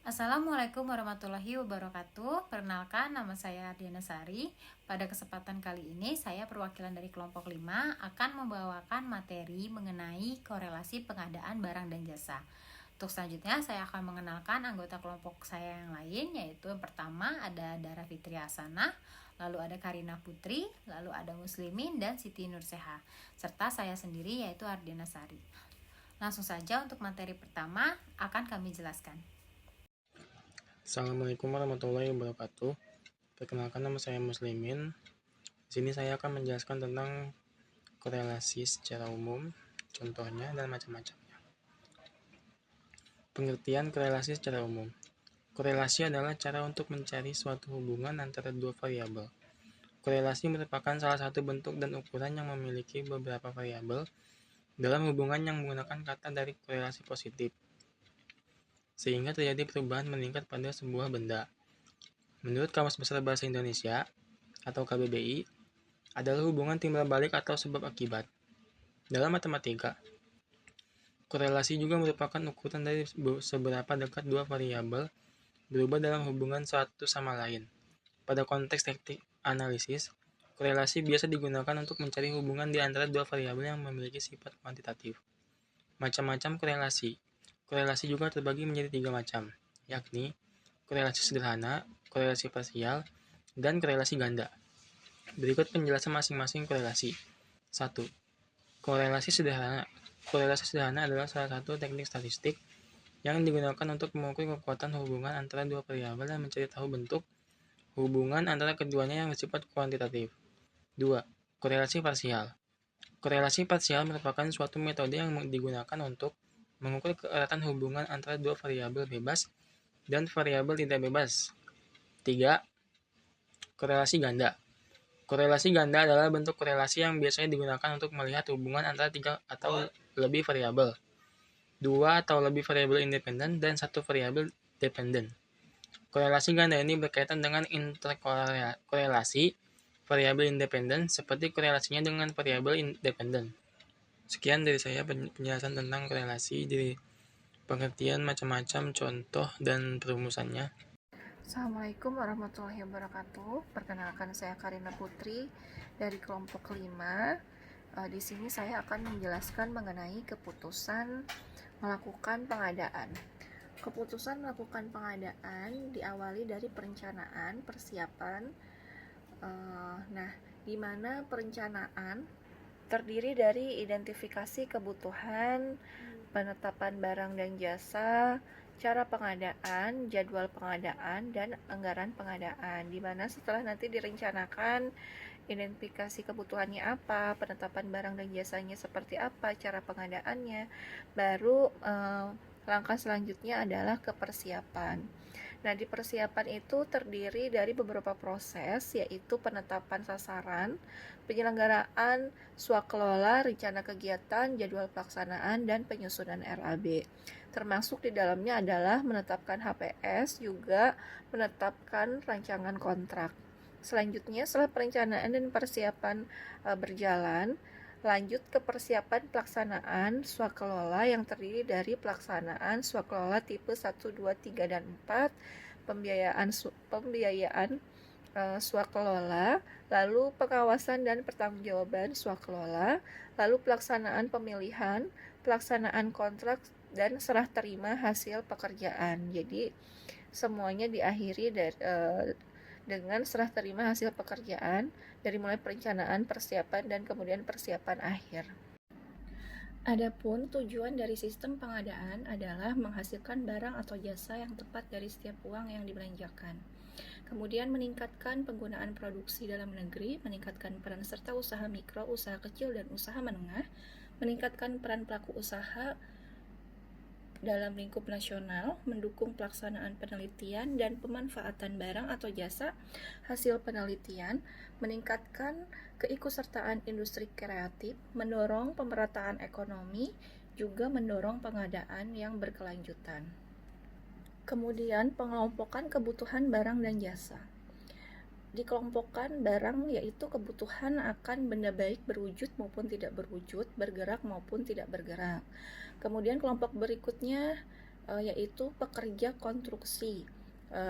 Assalamualaikum warahmatullahi wabarakatuh. Perkenalkan, nama saya Diana Sari. Pada kesempatan kali ini, saya perwakilan dari kelompok 5 akan membawakan materi mengenai korelasi pengadaan barang dan jasa. Untuk selanjutnya, saya akan mengenalkan anggota kelompok saya yang lain, yaitu yang pertama ada Dara Fitri Hasanah, lalu ada Karina Putri, lalu ada Muslimin dan Siti Nurseha, serta saya sendiri yaitu Ardiana Sari. Langsung saja untuk materi pertama akan kami jelaskan. Assalamualaikum warahmatullahi wabarakatuh. Perkenalkan, nama saya Muslimin. Di sini saya akan menjelaskan tentang korelasi secara umum, contohnya dan macam-macamnya. Pengertian korelasi secara umum. Korelasi adalah cara untuk mencari suatu hubungan antara dua variabel. Korelasi merupakan salah satu bentuk dan ukuran yang memiliki beberapa variabel dalam hubungan yang menggunakan kata dari korelasi positif, sehingga terjadi perubahan meningkat pada sebuah benda. Menurut Kamus Besar Bahasa Indonesia atau KBBI, adalah hubungan timbal balik atau sebab akibat. Dalam matematika, korelasi juga merupakan ukuran dari seberapa dekat dua variabel berubah dalam hubungan satu sama lain. Pada konteks teknik analisis, korelasi biasa digunakan untuk mencari hubungan di antara dua variabel yang memiliki sifat kuantitatif. Macam-macam korelasi. Korelasi juga terbagi menjadi 3 macam, yakni korelasi sederhana, korelasi parsial, dan korelasi ganda. Berikut penjelasan masing-masing korelasi. 1. Korelasi sederhana. Korelasi sederhana adalah salah satu teknik statistik yang digunakan untuk mengukur kekuatan hubungan antara dua variabel dan mencari tahu bentuk hubungan antara keduanya yang bersifat kuantitatif. 2. Korelasi parsial. Korelasi parsial merupakan suatu metode yang digunakan untuk mengukur keeratan hubungan antara dua variabel bebas dan variabel tidak bebas. 3. Korelasi ganda. Korelasi ganda adalah bentuk korelasi yang biasanya digunakan untuk melihat hubungan antara 3 atau lebih variabel, 2 atau lebih variabel independen, dan 1 variabel dependen. Korelasi ganda ini berkaitan dengan interkorelasi variabel independen seperti korelasinya dengan variabel independen. Sekian dari saya penjelasan tentang korelasi di pengertian, macam-macam, contoh, dan perumusannya. Assalamualaikum warahmatullahi wabarakatuh. Perkenalkan, saya Karina Putri dari kelompok 5. Di sini saya akan menjelaskan mengenai keputusan melakukan pengadaan. Keputusan melakukan pengadaan diawali dari perencanaan, persiapan. Di mana perencanaan terdiri dari identifikasi kebutuhan, penetapan barang dan jasa, cara pengadaan, jadwal pengadaan, dan anggaran pengadaan. Di mana setelah nanti direncanakan identifikasi kebutuhannya apa, penetapan barang dan jasanya seperti apa, cara pengadaannya, baru langkah selanjutnya adalah kepersiapan. Nah, di persiapan itu terdiri dari beberapa proses, yaitu penetapan sasaran, penyelenggaraan swakelola, rencana kegiatan, jadwal pelaksanaan, dan penyusunan RAB. Termasuk di dalamnya adalah menetapkan HPS, juga menetapkan rancangan kontrak. Selanjutnya, setelah perencanaan dan persiapan berjalan, lanjut ke persiapan pelaksanaan swakelola yang terdiri dari pelaksanaan swakelola tipe 1, 2, 3, dan 4, pembiayaan swakelola, lalu pengawasan dan pertanggungjawaban swakelola, lalu pelaksanaan pemilihan, pelaksanaan kontrak, dan serah terima hasil pekerjaan. Jadi semuanya diakhiri dengan serah terima hasil pekerjaan dari mulai perencanaan, persiapan, dan kemudian persiapan akhir. Adapun tujuan dari sistem pengadaan adalah menghasilkan barang atau jasa yang tepat dari setiap uang yang dibelanjakan. Kemudian meningkatkan penggunaan produksi dalam negeri, meningkatkan peran serta usaha mikro, usaha kecil, dan usaha menengah, meningkatkan peran pelaku usaha dalam lingkup nasional, mendukung pelaksanaan penelitian dan pemanfaatan barang atau jasa hasil penelitian, meningkatkan keikutsertaan industri kreatif, mendorong pemerataan ekonomi, juga mendorong pengadaan yang berkelanjutan. Kemudian pengelompokan kebutuhan barang dan jasa. Dikelompokkan barang yaitu kebutuhan akan benda baik berwujud maupun tidak berwujud, bergerak maupun tidak bergerak. Kemudian kelompok berikutnya yaitu pekerja konstruksi,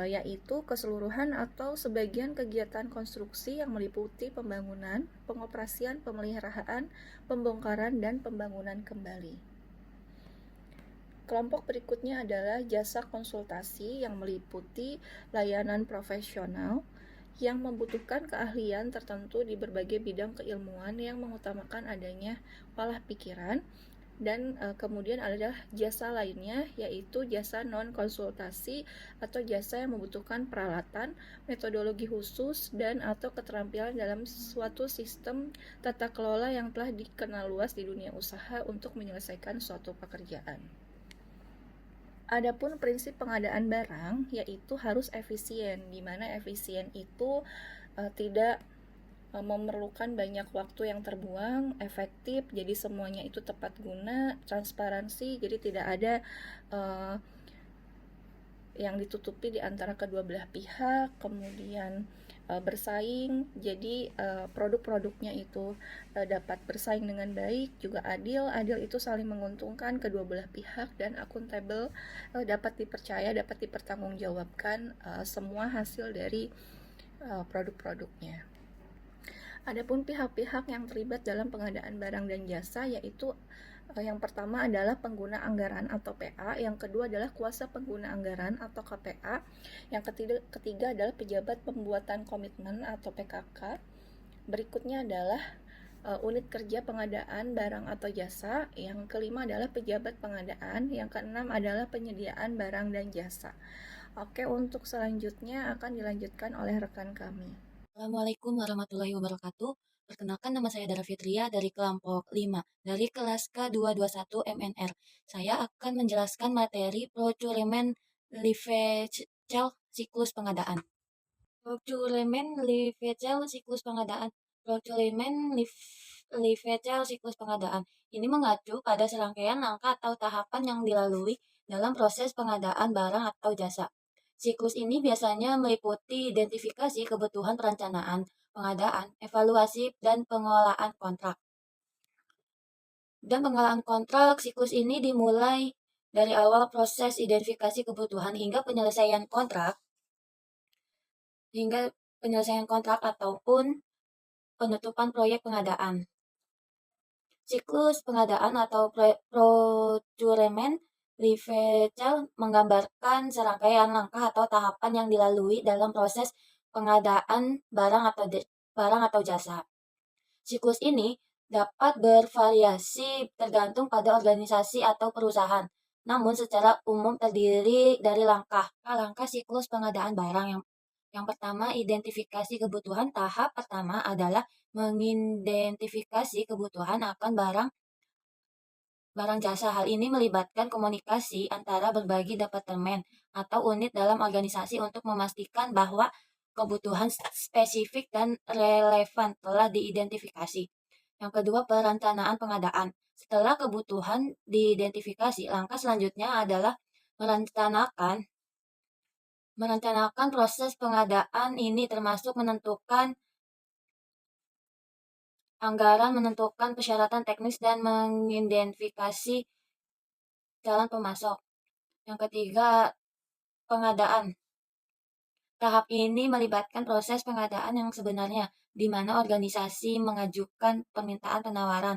yaitu keseluruhan atau sebagian kegiatan konstruksi yang meliputi pembangunan, pengoperasian, pemeliharaan, pembongkaran, dan pembangunan kembali. Kelompok berikutnya adalah jasa konsultasi yang meliputi layanan profesional yang membutuhkan keahlian tertentu di berbagai bidang keilmuan yang mengutamakan adanya olah pikiran. Dan kemudian adalah jasa lainnya, yaitu jasa non-konsultasi atau jasa yang membutuhkan peralatan, metodologi khusus, dan atau keterampilan dalam suatu sistem tata kelola yang telah dikenal luas di dunia usaha untuk menyelesaikan suatu pekerjaan. Adapun prinsip pengadaan barang yaitu harus efisien, di mana efisien itu tidak memerlukan banyak waktu yang terbuang, efektif, jadi semuanya itu tepat guna, transparansi, jadi tidak ada yang ditutupi di antara kedua belah pihak, kemudian bersaing, jadi produk-produknya itu dapat bersaing dengan baik, juga adil itu saling menguntungkan kedua belah pihak, dan akuntabel, dapat dipercaya, dapat dipertanggungjawabkan semua hasil dari produk-produknya. Adapun pihak-pihak yang terlibat dalam pengadaan barang dan jasa yaitu yang pertama adalah pengguna anggaran atau PA, yang kedua adalah kuasa pengguna anggaran atau KPA, yang ketiga adalah pejabat pembuatan komitmen atau PKK. Berikutnya adalah unit kerja pengadaan barang atau jasa, yang kelima adalah pejabat pengadaan, yang keenam adalah penyediaan barang dan jasa. Oke, untuk selanjutnya akan dilanjutkan oleh rekan kami. Assalamualaikum warahmatullahi wabarakatuh. Perkenalkan, nama saya Dara Fitria dari kelompok 5 dari kelas K221 MNR. Saya akan menjelaskan materi Procurement Lifecycle siklus pengadaan. Procurement Lifecycle siklus pengadaan. Procurement Lifecycle siklus pengadaan. Ini mengacu pada serangkaian langkah atau tahapan yang dilalui dalam proses pengadaan barang atau jasa. Siklus ini biasanya meliputi identifikasi kebutuhan perencanaan, pengadaan, evaluasi, dan pengelolaan kontrak. Siklus ini dimulai dari awal proses identifikasi kebutuhan hingga penyelesaian kontrak ataupun penutupan proyek pengadaan. Siklus pengadaan atau procurement lifecycle menggambarkan serangkaian langkah atau tahapan yang dilalui dalam proses pengadaan barang atau jasa. Siklus ini dapat bervariasi tergantung pada organisasi atau perusahaan, namun secara umum terdiri dari langkah siklus pengadaan barang. Yang pertama, identifikasi kebutuhan. Tahap pertama adalah mengidentifikasi kebutuhan akan barang jasa. Hal ini melibatkan komunikasi antara berbagai departemen atau unit dalam organisasi untuk memastikan bahwa kebutuhan spesifik dan relevan telah diidentifikasi. Yang kedua, perencanaan pengadaan. Setelah kebutuhan diidentifikasi, langkah selanjutnya adalah merencanakan proses pengadaan. Ini termasuk menentukan anggaran, menentukan persyaratan teknis, dan mengidentifikasi calon pemasok. Yang ketiga, pengadaan. Tahap ini melibatkan proses pengadaan yang sebenarnya, di mana organisasi mengajukan permintaan penawaran,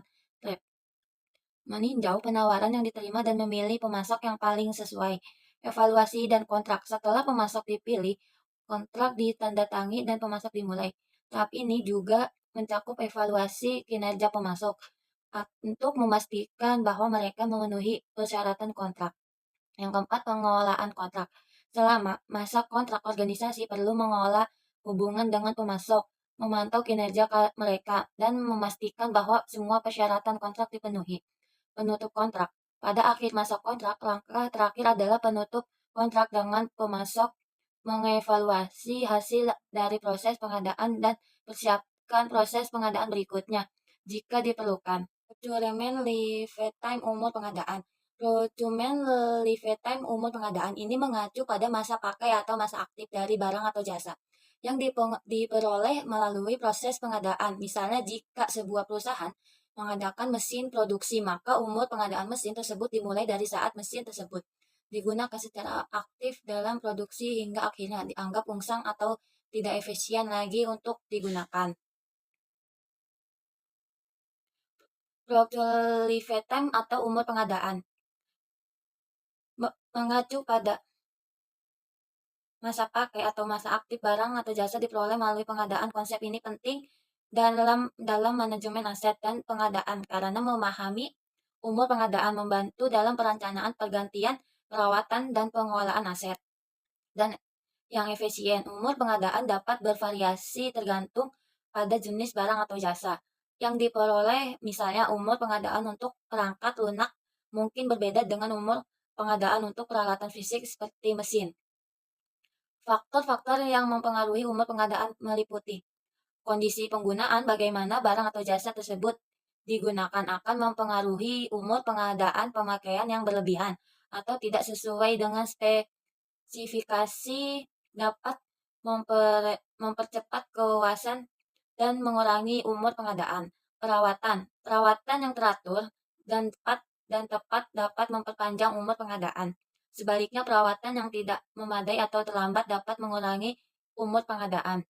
meninjau penawaran yang diterima dan memilih pemasok yang paling sesuai. Evaluasi dan kontrak. Setelah pemasok dipilih, kontrak ditandatangani dan pemasok dimulai. Tahap ini juga mencakup evaluasi kinerja pemasok untuk memastikan bahwa mereka memenuhi persyaratan kontrak. Yang keempat, pengelolaan kontrak. Selama masa kontrak, organisasi perlu mengolah hubungan dengan pemasok, memantau kinerja mereka, dan memastikan bahwa semua persyaratan kontrak dipenuhi. Penutup kontrak. Pada akhir masa kontrak, langkah terakhir adalah penutup kontrak dengan pemasok mengevaluasi hasil dari proses pengadaan dan persiapkan proses pengadaan berikutnya jika diperlukan. Procurement lifetime umur pengadaan. Procurement lifetime umur pengadaan ini mengacu pada masa pakai atau masa aktif dari barang atau jasa yang diperoleh melalui proses pengadaan. Misalnya, jika sebuah perusahaan mengadakan mesin produksi, maka umur pengadaan mesin tersebut dimulai dari saat mesin tersebut digunakan secara aktif dalam produksi hingga akhirnya dianggap usang atau tidak efisien lagi untuk digunakan. Product lifetime atau umur pengadaan mengacu pada masa pakai atau masa aktif barang atau jasa diperoleh melalui pengadaan. Konsep ini penting dalam manajemen aset dan pengadaan karena memahami umur pengadaan membantu dalam perencanaan pergantian, perawatan, dan pengelolaan aset. Dan yang efisien, umur pengadaan dapat bervariasi tergantung pada jenis barang atau jasa yang diperoleh. Misalnya umur pengadaan untuk perangkat lunak mungkin berbeda dengan umur pengadaan untuk peralatan fisik seperti mesin. Faktor-faktor yang mempengaruhi umur pengadaan meliputi kondisi penggunaan, bagaimana barang atau jasa tersebut digunakan akan mempengaruhi umur pengadaan. Pemakaian yang berlebihan atau tidak sesuai dengan spesifikasi dapat mempercepat keluasan dan mengurangi umur pengadaan. Perawatan yang teratur dan tepat dapat memperpanjang umur pengadaan. Sebaliknya, perawatan yang tidak memadai atau terlambat dapat mengurangi umur pengadaan.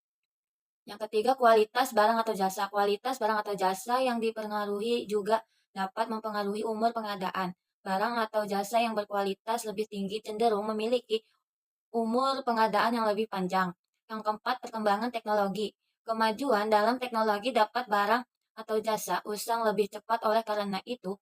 Yang ketiga, kualitas barang atau jasa. Kualitas barang atau jasa yang dipengaruhi juga dapat mempengaruhi umur pengadaan. Barang atau jasa yang berkualitas lebih tinggi cenderung memiliki umur pengadaan yang lebih panjang. Yang keempat, perkembangan teknologi. Kemajuan dalam teknologi dapat barang atau jasa usang lebih cepat. Oleh karena itu,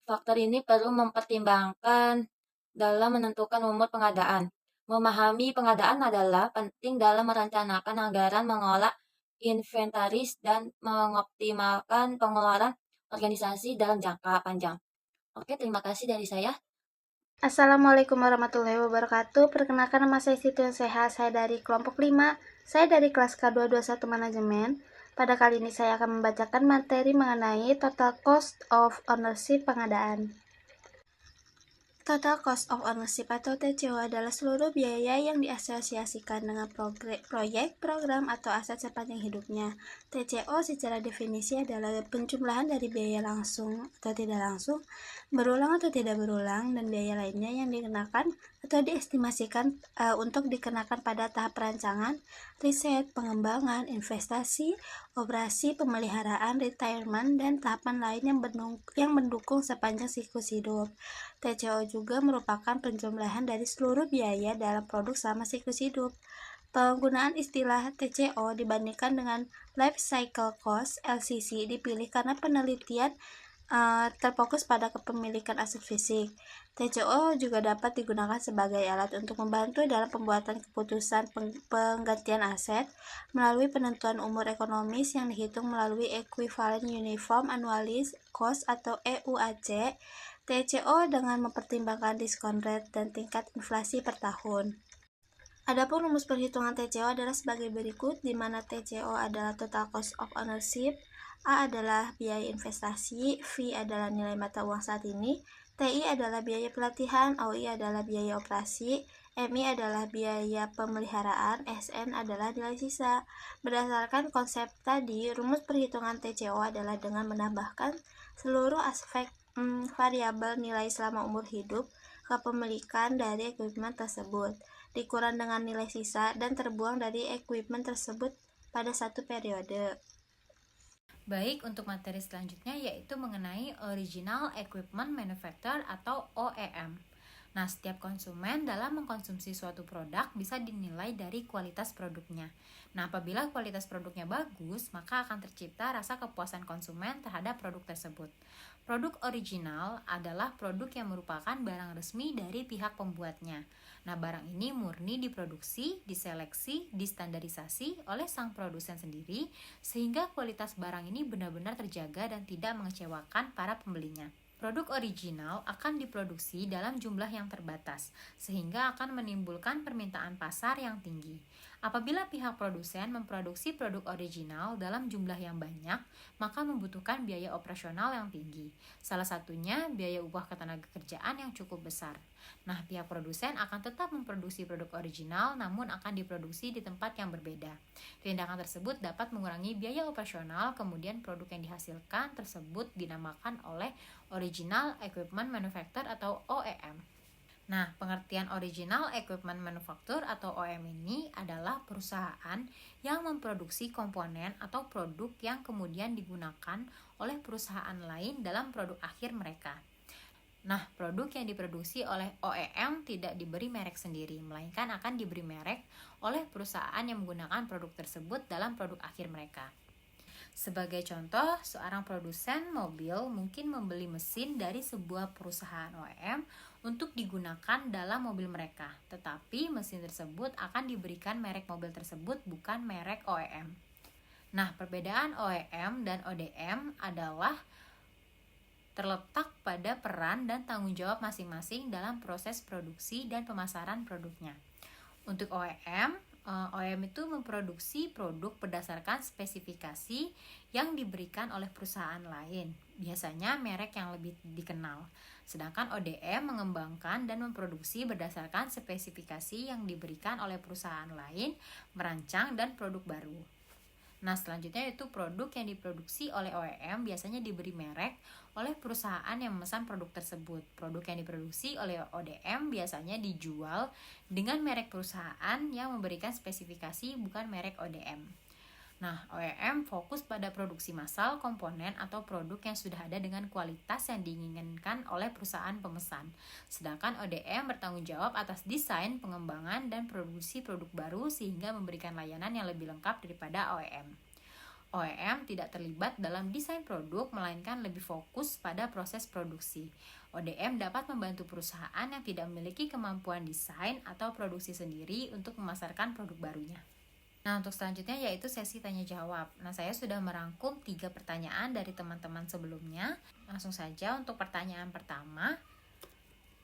faktor ini perlu mempertimbangkan dalam menentukan umur pengadaan. Memahami pengadaan adalah penting dalam merencanakan anggaran, mengolah inventaris, dan mengoptimalkan pengeluaran organisasi dalam jangka panjang. Oke, terima kasih dari saya. Assalamualaikum warahmatullahi wabarakatuh. Perkenalkan, nama saya Siti Sehat. Saya dari kelompok 5. Saya dari kelas K221 Manajemen. Pada kali ini saya akan membacakan materi mengenai Total Cost of Ownership pengadaan. Total Cost of Ownership atau TCO adalah seluruh biaya yang diasosiasikan dengan proyek, program, atau aset sepanjang hidupnya. TCO secara definisi adalah penjumlahan dari biaya langsung atau tidak langsung, berulang atau tidak berulang, dan biaya lainnya yang dikenakan atau diestimasikan untuk dikenakan pada tahap perancangan, riset, pengembangan, investasi, operasi, pemeliharaan, retirement, dan tahapan lain yang mendukung sepanjang siklus hidup. TCO juga merupakan penjumlahan dari seluruh biaya dalam produk selama siklus hidup. Penggunaan istilah TCO dibandingkan dengan Life Cycle Cost (LCC) dipilih karena penelitian terfokus pada kepemilikan aset fisik. TCO juga dapat digunakan sebagai alat untuk membantu dalam pembuatan keputusan penggantian aset melalui penentuan umur ekonomis yang dihitung melalui Equivalent Uniform Annualized Cost atau EUAC. TCO dengan mempertimbangkan diskon rate dan tingkat inflasi per tahun. Adapun rumus perhitungan TCO adalah sebagai berikut, di mana TCO adalah total cost of ownership, A adalah biaya investasi, V adalah nilai mata uang saat ini, TI adalah biaya pelatihan, OI adalah biaya operasi, MI adalah biaya pemeliharaan, SN adalah nilai sisa. Berdasarkan konsep tadi, rumus perhitungan TCO adalah dengan menambahkan seluruh aspek variabel nilai selama umur hidup kepemilikan dari equipment tersebut, dikurang dengan nilai sisa dan terbuang dari equipment tersebut pada satu periode. Baik, untuk materi selanjutnya yaitu mengenai Original Equipment Manufacturer atau OEM. Nah, setiap konsumen dalam mengkonsumsi suatu produk bisa dinilai dari kualitas produknya. Nah, apabila kualitas produknya bagus, maka akan tercipta rasa kepuasan konsumen terhadap produk tersebut. Produk original adalah produk yang merupakan barang resmi dari pihak pembuatnya. Nah, barang ini murni diproduksi, diseleksi, distandarisasi oleh sang produsen sendiri, sehingga kualitas barang ini benar-benar terjaga dan tidak mengecewakan para pembelinya. Produk original akan diproduksi dalam jumlah yang terbatas, sehingga akan menimbulkan permintaan pasar yang tinggi. Apabila pihak produsen memproduksi produk original dalam jumlah yang banyak, maka membutuhkan biaya operasional yang tinggi. Salah satunya biaya upah ketenagakerjaan yang cukup besar. Nah, pihak produsen akan tetap memproduksi produk original namun akan diproduksi di tempat yang berbeda. Tindakan tersebut dapat mengurangi biaya operasional, kemudian produk yang dihasilkan tersebut dinamakan oleh Original Equipment Manufacturer atau OEM. Nah, pengertian Original Equipment Manufacturer atau OEM ini adalah perusahaan yang memproduksi komponen atau produk yang kemudian digunakan oleh perusahaan lain dalam produk akhir mereka. Nah, produk yang diproduksi oleh OEM tidak diberi merek sendiri, melainkan akan diberi merek oleh perusahaan yang menggunakan produk tersebut dalam produk akhir mereka. Sebagai contoh, seorang produsen mobil mungkin membeli mesin dari sebuah perusahaan OEM untuk digunakan dalam mobil mereka, tetapi mesin tersebut akan diberikan merek mobil tersebut, bukan merek OEM. Nah, perbedaan OEM dan ODM adalah terletak pada peran dan tanggung jawab masing-masing dalam proses produksi dan pemasaran produknya. Untuk OEM itu memproduksi produk berdasarkan spesifikasi yang diberikan oleh perusahaan lain, biasanya merek yang lebih dikenal. Sedangkan ODM mengembangkan dan memproduksi berdasarkan spesifikasi yang diberikan oleh perusahaan lain, merancang dan produk baru. Nah, selanjutnya yaitu produk yang diproduksi oleh OEM biasanya diberi merek oleh perusahaan yang memesan produk tersebut. Produk yang diproduksi oleh ODM biasanya dijual dengan merek perusahaan yang memberikan spesifikasi, bukan merek ODM. Nah, OEM fokus pada produksi massal komponen atau produk yang sudah ada dengan kualitas yang diinginkan oleh perusahaan pemesan. Sedangkan ODM bertanggung jawab atas desain, pengembangan, dan produksi produk baru sehingga memberikan layanan yang lebih lengkap daripada OEM. OEM tidak terlibat dalam desain produk, melainkan lebih fokus pada proses produksi. ODM dapat membantu perusahaan yang tidak memiliki kemampuan desain atau produksi sendiri untuk memasarkan produk barunya. Nah, untuk selanjutnya yaitu sesi tanya jawab. Nah, saya sudah merangkum 3 pertanyaan dari teman-teman sebelumnya. Langsung saja untuk pertanyaan pertama.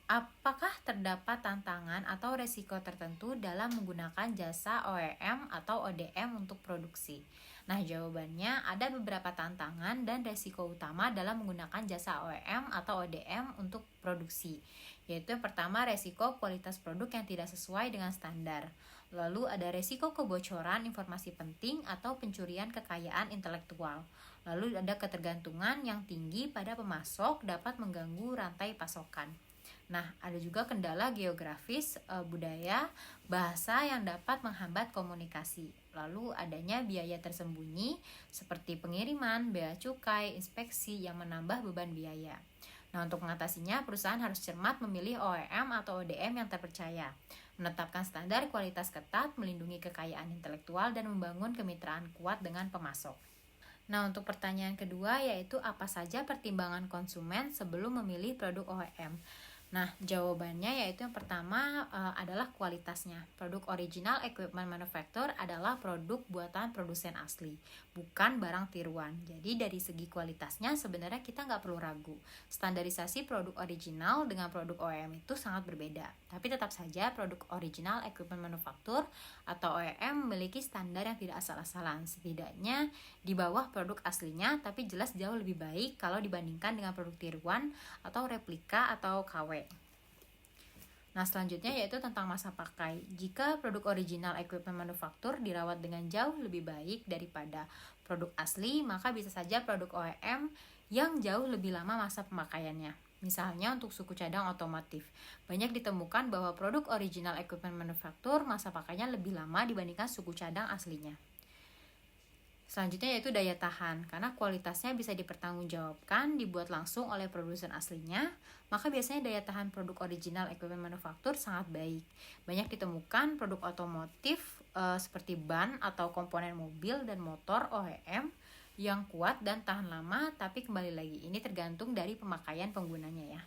Apakah terdapat tantangan atau resiko tertentu dalam menggunakan jasa OEM atau ODM untuk produksi? Nah, jawabannya ada beberapa tantangan dan resiko utama dalam menggunakan jasa OEM atau ODM untuk produksi. Yaitu yang pertama, resiko kualitas produk yang tidak sesuai dengan standar. Lalu ada resiko kebocoran informasi penting atau pencurian kekayaan intelektual. Lalu ada ketergantungan yang tinggi pada pemasok dapat mengganggu rantai pasokan. Nah, ada juga kendala geografis, budaya, bahasa yang dapat menghambat komunikasi. Lalu adanya biaya tersembunyi seperti pengiriman, bea cukai, inspeksi yang menambah beban biaya. Nah, untuk mengatasinya, perusahaan harus cermat memilih OEM atau ODM yang terpercaya, menetapkan standar kualitas ketat, melindungi kekayaan intelektual, dan membangun kemitraan kuat dengan pemasok. Nah, untuk pertanyaan kedua yaitu apa saja pertimbangan konsumen sebelum memilih produk OEM? Nah, jawabannya yaitu yang pertama adalah kualitasnya. Produk Original Equipment Manufacturer adalah produk buatan produsen asli, bukan barang tiruan. Jadi dari segi kualitasnya sebenarnya kita nggak perlu ragu. Standarisasi produk original dengan produk OEM itu sangat berbeda. Tapi tetap saja produk Original Equipment Manufacturer atau OEM memiliki standar yang tidak asal-asalan. Setidaknya di bawah produk aslinya, tapi jelas jauh lebih baik kalau dibandingkan dengan produk tiruan atau replika atau KW. Nah, selanjutnya yaitu tentang masa pakai. Jika produk Original Equipment Manufacturer dirawat dengan jauh lebih baik daripada produk asli, maka bisa saja produk OEM yang jauh lebih lama masa pemakaiannya. Misalnya untuk suku cadang otomotif, banyak ditemukan bahwa produk Original Equipment Manufacturer masa pakainya lebih lama dibandingkan suku cadang aslinya. Selanjutnya yaitu daya tahan, karena kualitasnya bisa dipertanggungjawabkan, dibuat langsung oleh produsen aslinya, maka biasanya daya tahan produk Original Equipment Manufacturer sangat baik. Banyak ditemukan produk otomotif seperti ban atau komponen mobil dan motor OEM yang kuat dan tahan lama, tapi kembali lagi ini tergantung dari pemakaian penggunanya ya.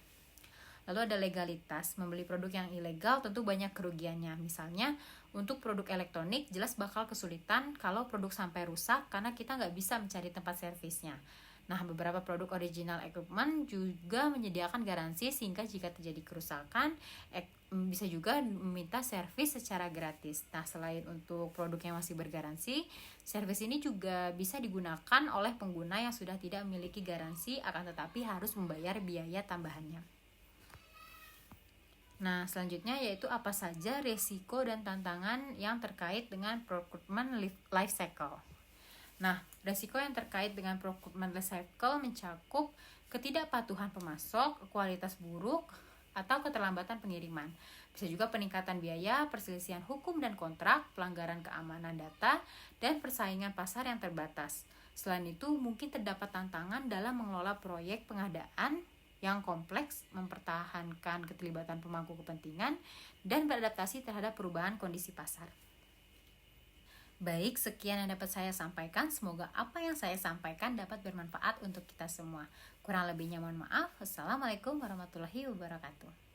Lalu ada legalitas, membeli produk yang ilegal tentu banyak kerugiannya. Misalnya untuk produk elektronik jelas bakal kesulitan kalau produk sampai rusak karena kita nggak bisa mencari tempat servisnya. Nah, beberapa produk Original Equipment juga menyediakan garansi sehingga jika terjadi kerusakan bisa juga meminta servis secara gratis. Nah, selain untuk produk yang masih bergaransi, servis ini juga bisa digunakan oleh pengguna yang sudah tidak memiliki garansi akan tetapi harus membayar biaya tambahannya. Nah, selanjutnya yaitu apa saja resiko dan tantangan yang terkait dengan procurement life cycle. Nah, resiko yang terkait dengan procurement life cycle mencakup ketidakpatuhan pemasok, kualitas buruk, atau keterlambatan pengiriman. Bisa juga peningkatan biaya, perselisihan hukum dan kontrak, pelanggaran keamanan data, dan persaingan pasar yang terbatas. Selain itu, mungkin terdapat tantangan dalam mengelola proyek pengadaan yang kompleks, mempertahankan keterlibatan pemangku kepentingan, dan beradaptasi terhadap perubahan kondisi pasar. Baik, sekian yang dapat saya sampaikan. Semoga apa yang saya sampaikan dapat bermanfaat untuk kita semua. Kurang lebihnya mohon maaf. Wassalamualaikum warahmatullahi wabarakatuh.